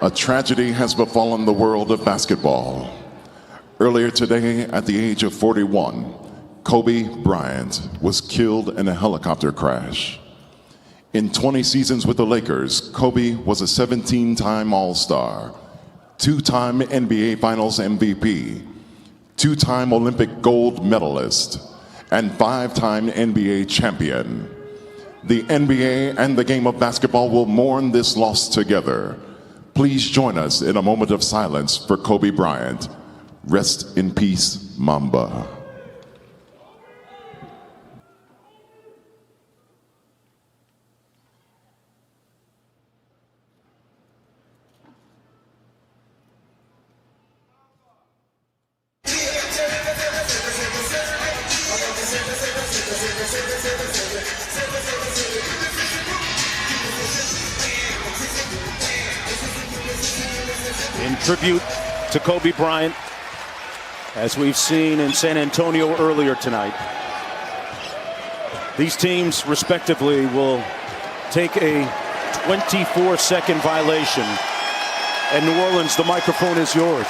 A tragedy has befallen the world of basketball. Earlier today, at the age of 41, Kobe Bryant was killed in a helicopter crash. In 20 seasons with the Lakers, Kobe was a 17-time All-Star, 2-time NBA Finals MVP, 2-time Olympic gold medalist, and 5-time NBA champion. The NBA and the game of basketball will mourn this loss together. Please join us in a moment of silence for Kobe Bryant. Rest in peace, Mamba. In tribute to Kobe Bryant, as we've seen in San Antonio earlier tonight, these teams respectively will take a 24-second violation. And New Orleans, the microphone is yours.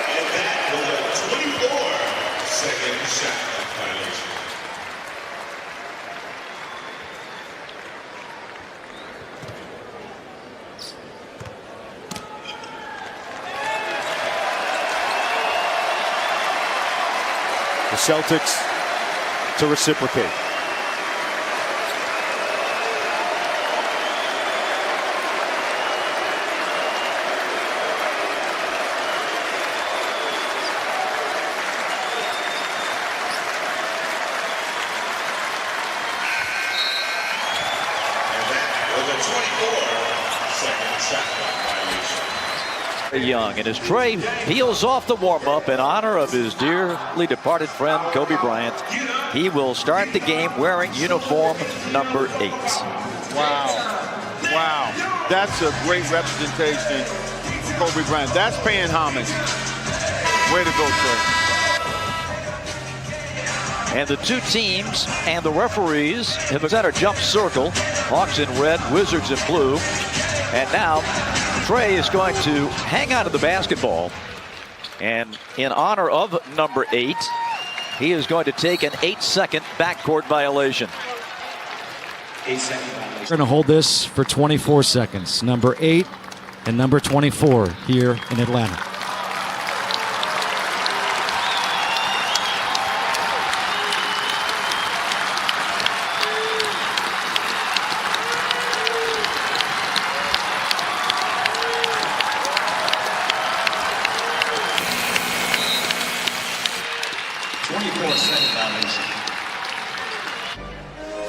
And that was a 24-second shot violation. The Celtics to reciprocate. Young, and as Trey peels off the warm-up in honor of his dearly departed friend Kobe Bryant, he will start the game wearing uniform number 8. Wow, that's a great representation of Kobe Bryant. That's paying homage. Way to go, Trey. And the two teams and the referees have a center jump circle. Hawks in red, Wizards in blue. And now Trey is going to hang on to the basketball. And in honor of number 8, he is going to take an 8-second backcourt violation. 8-second violation. We're going to hold this for 24 seconds. Number 8 and number 24 here in Atlanta.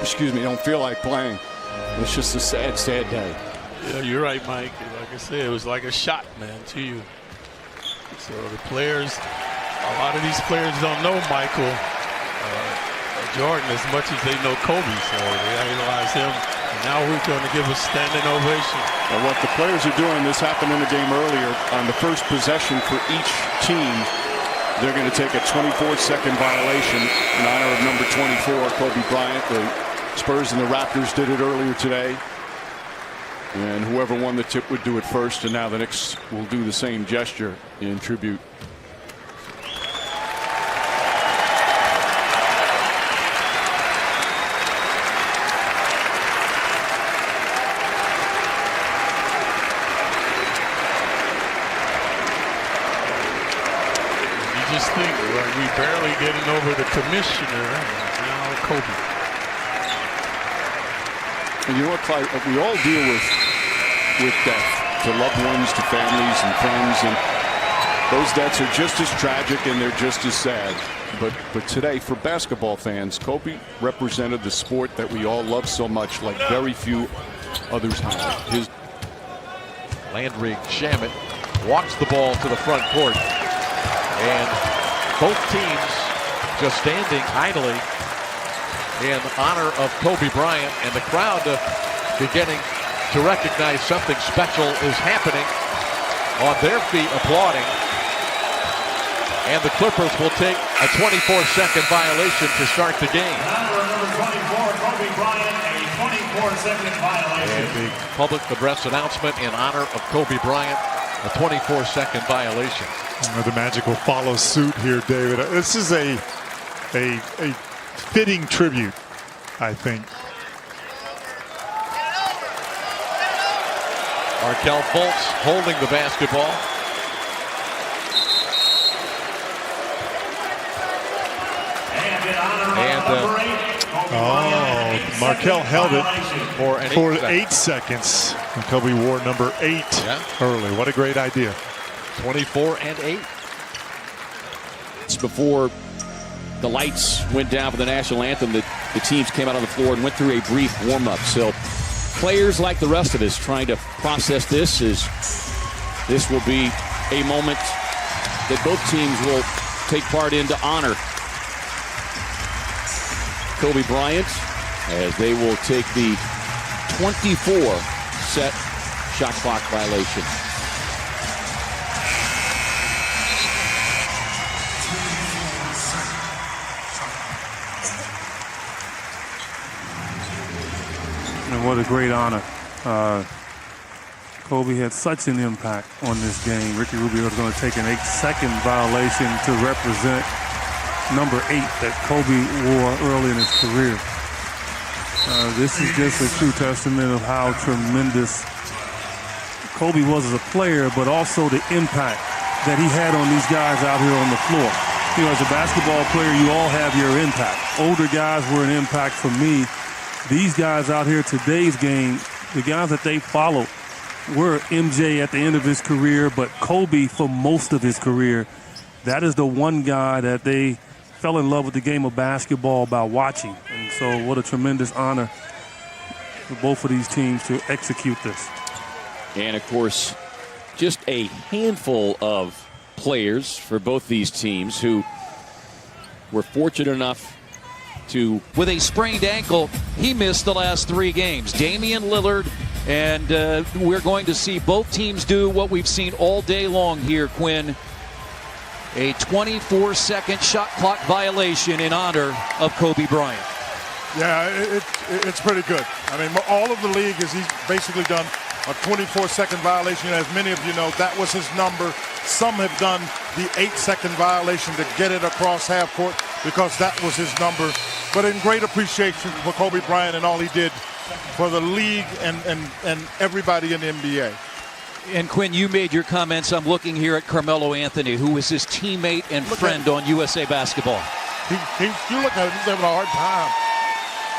Excuse me, don't feel like playing. It's just a sad, sad day. Yeah, you're right, Mike. Like I said, it was like a shot, man, to you. So the players, a lot of these players don't know Michael Jordan as much as they know Kobe. So they idolize him. And now we're going to give a standing ovation. And what the players are doing, this happened in the game earlier, on the first possession for each team, they're going to take a 24-second violation in honor of number 24, Kobe Bryant. The Spurs and the Raptors did it earlier today. And whoever won the tip would do it first, and now the Knicks will do the same gesture in tribute. You just think, like, we barely getting over the commissioner, and now Kobe. And you know what, Clyde, we all deal with death, to loved ones, to families and friends, and those deaths are just as tragic and they're just as sad. But today, for basketball fans, Kobe represented the sport that we all love so much, like very few others have. Landry Shamet walks the ball to the front court, and both teams just standing idly in honor of Kobe Bryant, and the crowd beginning to recognize something special is happening, on their feet applauding. And the Clippers will take a 24-second violation to start the game. Number 24, Kobe Bryant, a 24-second violation. And the public address announcement in honor of Kobe Bryant, a 24-second violation. The Magic will follow suit here, David. This is a fitting tribute, I think. Markelle Fultz holding the basketball. Markelle held it for 8 seconds. And Kobe wore number 8 early. What a great idea. 24 and 8. It's before the lights went down for the national anthem that the teams came out on the floor and went through a brief warm-up. So players like the rest of us trying to process this as this will be a moment that both teams will take part in to honor Kobe Bryant as they will take the 24-set shot clock violation. And what a great honor. Kobe had such an impact on this game. Ricky Rubio is going to take an 8-second violation to represent number 8 that Kobe wore early in his career. This is just a true testament of how tremendous Kobe was as a player, but also the impact that he had on these guys out here on the floor. You know, as a basketball player, you all have your impact. Older guys were an impact for me. These guys out here, today's game, the guys that they followed were MJ at the end of his career, but Kobe for most of his career. That is the one guy that they fell in love with the game of basketball by watching. And so what a tremendous honor for both of these teams to execute this. And of course, just a handful of players for both these teams who were fortunate enough to... With a sprained ankle, he missed the last 3 games. Damian Lillard, and we're going to see both teams do what we've seen all day long here, Quinn. A 24-second shot clock violation in honor of Kobe Bryant. Yeah, it's pretty good. I mean, all of the league is he's basically done a 24-second violation. As many of you know, that was his number. Some have done the 8-second violation to get it across half court because that was his number. But in great appreciation for Kobe Bryant and all he did for the league and everybody in the NBA. And Quinn, you made your comments. I'm looking here at Carmelo Anthony, who was his teammate and friend on USA Basketball. You look at him, he's having a hard time.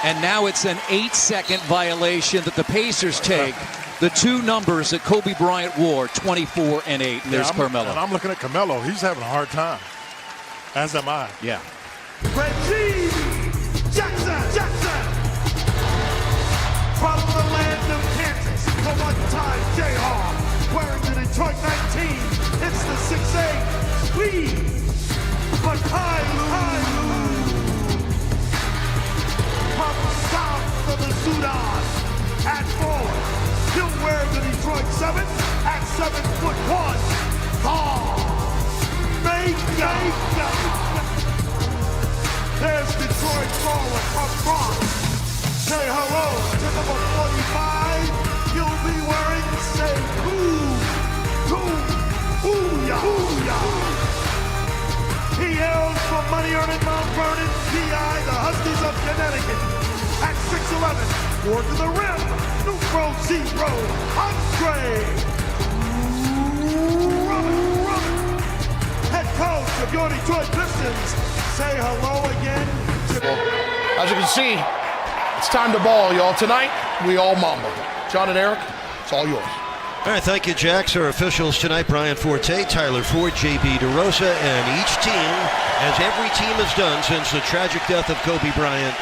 And now it's an 8-second violation that the Pacers take. The 2 numbers that Kobe Bryant wore, 24 and 8. There's Carmelo. And I'm looking at Carmelo. He's having a hard time. As am I. Yeah. Reggie Jackson. From the land of Kansas, the one-time Jayhawk, wearing the Detroit 19, it's the 6'8", Lee Bakailu. From south of the Sudan, at forward, he'll wear the Detroit 7 at 7'1". There's Detroit forward from Bronx. Say hello to number 45. You'll be wearing, say, Booyah. He hails from Money Earning Mount Vernon, PI, the Huskies of Connecticut. At 6'11", forward to the rim, numero 0, Andre Drummond. Head coach of your Detroit Pistons. Say hello again to... As you can see, it's time to ball, y'all. Tonight, we all mamba. John and Eric, it's all yours. All right, thank you, Jax. Our officials tonight, Brian Forte, Tyler Ford, J.B. DeRosa, and each team, as every team has done since the tragic death of Kobe Bryant,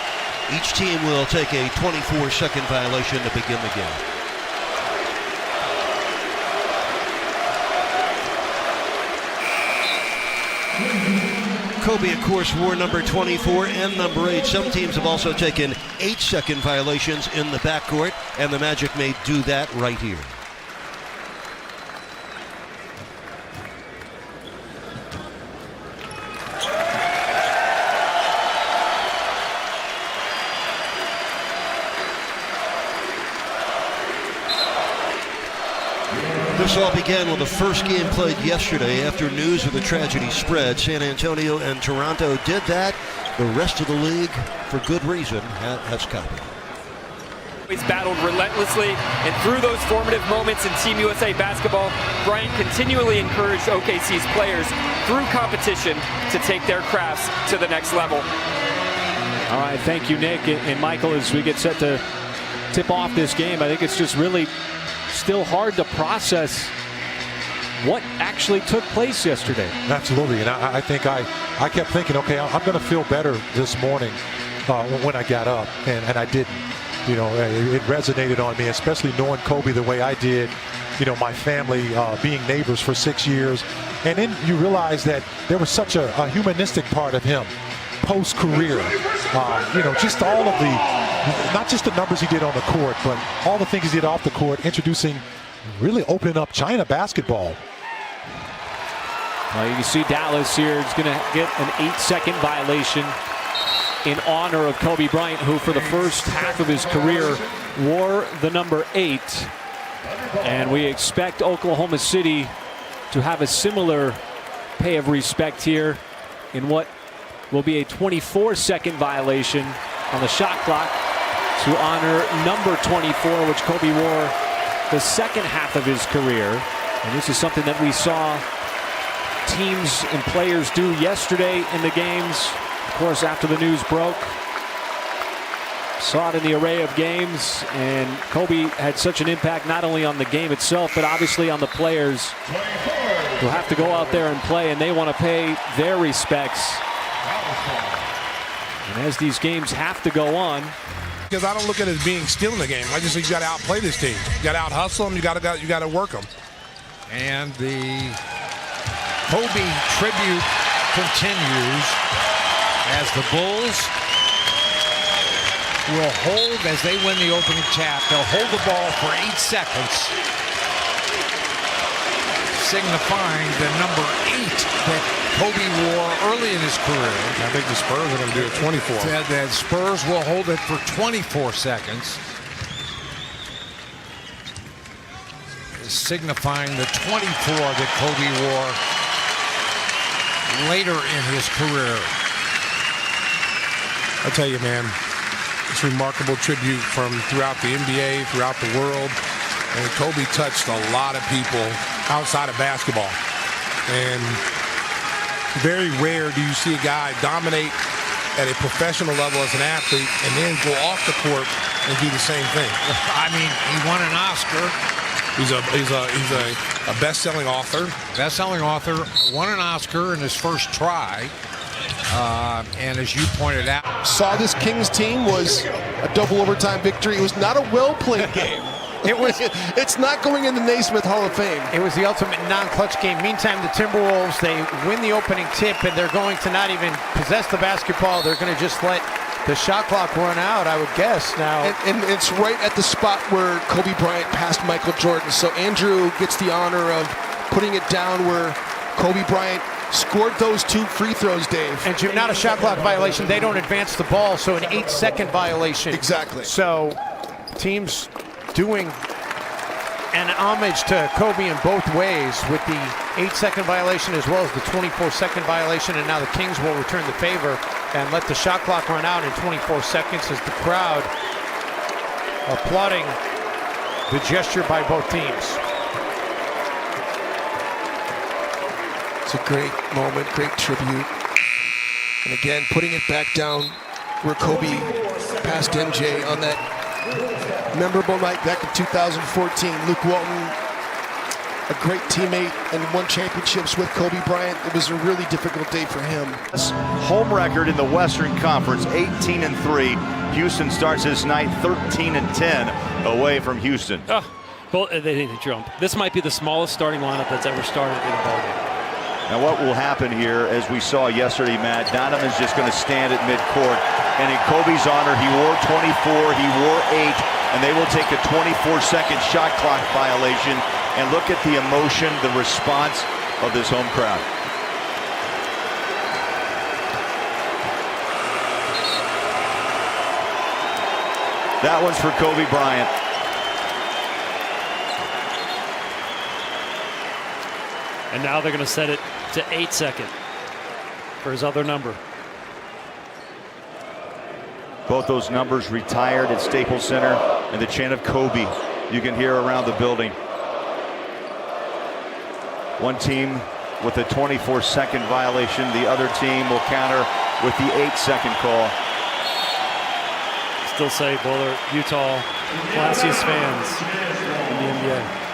each team will take a 24-second violation to begin the game. Kobe, of course, wore number 24 and number 8. Some teams have also taken 8-second violations in the backcourt, and the Magic may do that right here. This all began with the first game played yesterday after news of the tragedy spread. San Antonio and Toronto did that. The rest of the league, for good reason, has copied. He's battled relentlessly, and through those formative moments in Team USA basketball, Bryant continually encouraged OKC's players through competition to take their crafts to the next level. All right, thank you, Nick. And Michael, as we get set to tip off this game, I think it's just really still hard to process what actually took place yesterday. Absolutely, and I think I kept thinking, okay, I'm going to feel better this morning when I got up, and I didn't. You know, it resonated on me, especially knowing Kobe the way I did. You know, my family being neighbors for 6 years, and then you realize that there was such a humanistic part of him post-career. You know, just all of the, not just the numbers he did on the court, but all the things he did off the court, introducing, really opening up China basketball. Well, you can see Dallas here is going to get an 8-second violation in honor of Kobe Bryant, who for the first half of his career wore the number 8. And we expect Oklahoma City to have a similar pay of respect here in what will be a 24-second violation on the shot clock to honor number 24, which Kobe wore the second half of his career. And this is something that we saw teams and players do yesterday in the games. Of course, after the news broke, saw it in the array of games, and Kobe had such an impact not only on the game itself, but obviously on the players who have to go out there and play, and they want to pay their respects. And as these games have to go on, because I don't look at it as being still in the game. I just think you got to outplay this team. You got to out hustle them. You got to work them. And the Kobe tribute continues as the Bulls will hold as they win the opening tap. They'll hold the ball for 8 seconds, signifying the number 8 that Kobe wore early in his career. I think the Spurs are going to do it 24. The Spurs will hold it for 24 seconds, signifying the 24 that Kobe wore later in his career. I tell you, man, it's a remarkable tribute from throughout the NBA, throughout the world. And Kobe touched a lot of people outside of basketball. And very rare do you see a guy dominate at a professional level as an athlete and then go off the court and do the same thing. I mean, he won an Oscar. He's a best-selling author. Best-selling author, won an Oscar in his first try. And as you pointed out, saw this Kings team was a double overtime victory. It was not a well-played game. It's not going in the Naismith Hall of Fame. It was the ultimate non-clutch game. Meantime, the Timberwolves, they win the opening tip, and they're going to not even possess the basketball. They're going to just let the shot clock run out, I would guess now. And it's right at the spot where Kobe Bryant passed Michael Jordan. So Andrew gets the honor of putting it down where Kobe Bryant scored those 2 free throws, Dave. And Jim, not a shot clock violation. They don't advance the ball, so an 8-second violation. Exactly. So teams doing an homage to Kobe in both ways with the 8-second violation as well as the 24-second violation. And now the Kings will return the favor and let the shot clock run out in 24 seconds as the crowd applauding the gesture by both teams. It's a great moment, great tribute. And again, putting it back down where Kobe passed MJ on that memorable night back in 2014. Luke Walton, a great teammate and won championships with Kobe Bryant. It was a really difficult day for him. Home record in the Western Conference, 18-3. Houston starts this night 13-10 away from Houston. Well, they need to jump. This might be the smallest starting lineup that's ever started in a ballgame. Now what will happen here, as we saw yesterday, Matt, Donovan's just going to stand at midcourt. And in Kobe's honor, he wore 24, he wore 8, and they will take a 24-second shot clock violation. And look at the emotion, the response of this home crowd. That one's for Kobe Bryant. And now they're going to set it to 8 seconds for his other number. Both those numbers retired at Staples Center, and the chant of Kobe you can hear around the building. One team with a 24-second violation. The other team will counter with the 8-second call. Still say Bullard, Utah, classiest fans in the NBA.